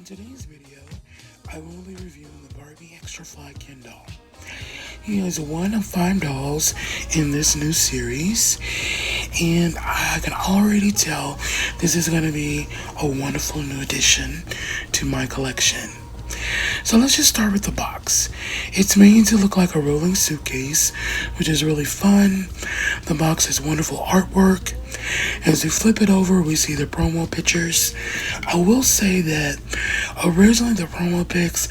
today's video, I will be reviewing the Barbie Extra Fly Ken doll. He is one of 5 dolls in this new series, and I can already tell this is going to be a wonderful new addition to my collection. So let's just start with the box. It's made to look like a rolling suitcase, which is really fun. The box has wonderful artwork. As we flip it over, we see the promo pictures. I will say that originally the promo pics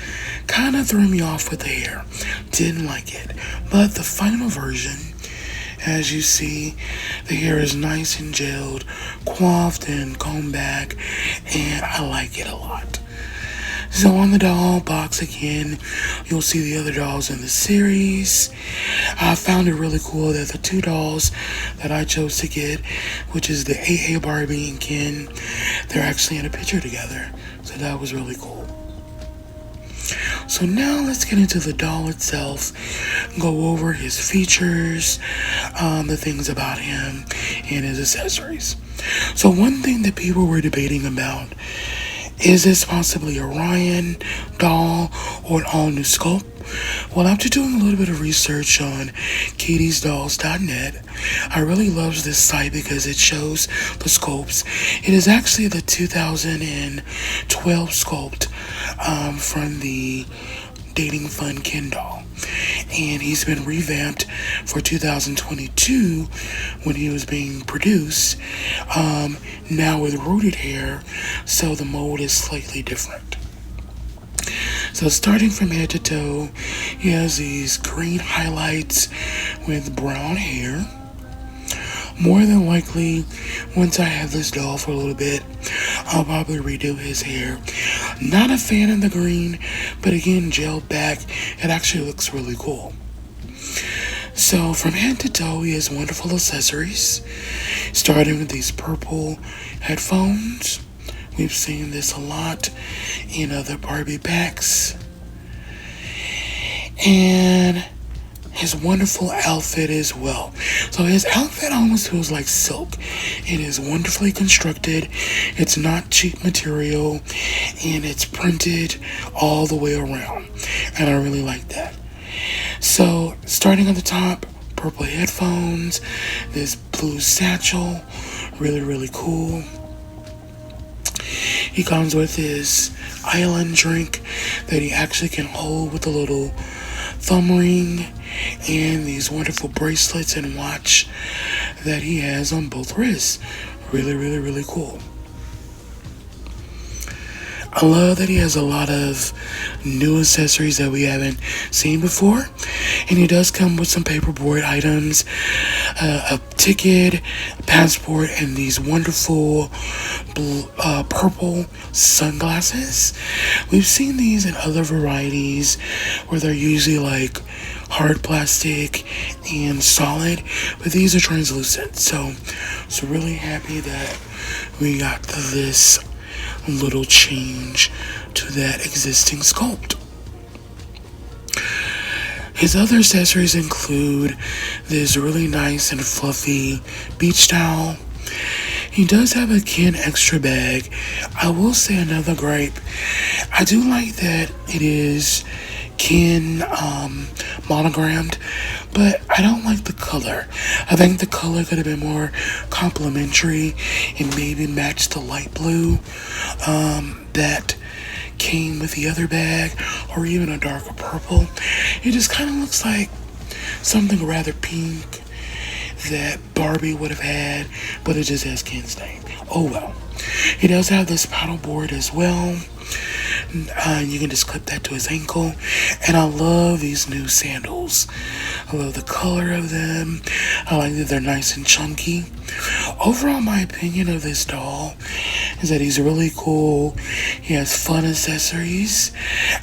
kind of threw me off with the hair. Didn't like it. But the final version, as you see, the hair is nice and gelled, coiffed and combed back, and I like it a lot. So on the doll box again, you'll see the other dolls in the series. I found it really cool that the 2 dolls that I chose to get, which is the AA Barbie and Ken, they're actually in a picture together. So that was really cool. So now let's get into the doll itself, go over his features, the things about him, and his accessories. So one thing that people were debating about, is this possibly a Ryan doll or an all-new sculpt? Well, after doing a little bit of research on katiesdolls.net, I really love this site because it shows the sculpts. It is actually the 2012 sculpt from the Dating Fun Ken doll. And he's been revamped for 2022 when he was being produced, now with rooted hair, so the mold is slightly different. So starting from head to toe, he has these green highlights with brown hair. More than likely, once I have this doll for a little bit, I'll probably redo his hair. Not a fan of the green, but again, gelled back, it actually looks really cool. So from head to toe, he has wonderful accessories, starting with these purple headphones. We've seen this a lot in other Barbie packs. And his wonderful outfit as well. So his outfit almost feels like silk. It is wonderfully constructed. It's not cheap material, and it's printed all the way around. And I really like that. So starting at the top, purple headphones, this blue satchel, really cool. He comes with his island drink that he actually can hold with a little thumb ring, and these wonderful bracelets and watch that he has on both wrists. Really cool. I love that he has a lot of new accessories that we haven't seen before. And he does come with some paperboard items, a ticket, a passport, and these wonderful purple sunglasses. We've seen these in other varieties where they're usually like hard plastic and solid, but these are translucent. So really happy that we got this little change to that existing sculpt. His other accessories include this really nice and fluffy beach towel. He does have a Ken extra bag. I will say another gripe. I do like that it is Ken monogrammed, but I don't like the color. I think the color could have been more complementary and maybe match the light blue that came with the other bag, or even a darker purple. It just kind of looks like something rather pink that Barbie would have had, but it just has Ken's name. Oh well. He does have this paddle board as well. You can just clip that to his ankle. And I love these new sandals. I love the color of them. I like that they're nice and chunky. Overall, my opinion of this doll is that he's really cool. He has fun accessories.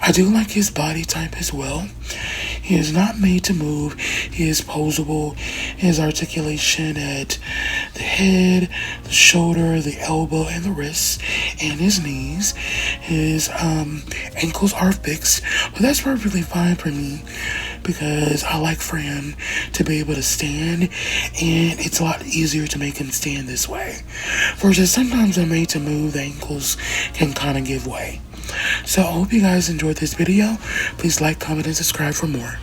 I do like his body type as well. He is not made to move. He is posable. His articulation at the head, the shoulder, the elbow, and the wrists, and his knees. His ankles are fixed, but that's perfectly fine for me because I like for him to be able to stand, and it's a lot easier to make him stand this way. Versus sometimes they're made to move, the ankles can kind of give way. So I hope you guys enjoyed this video. Please like, comment, and subscribe for more.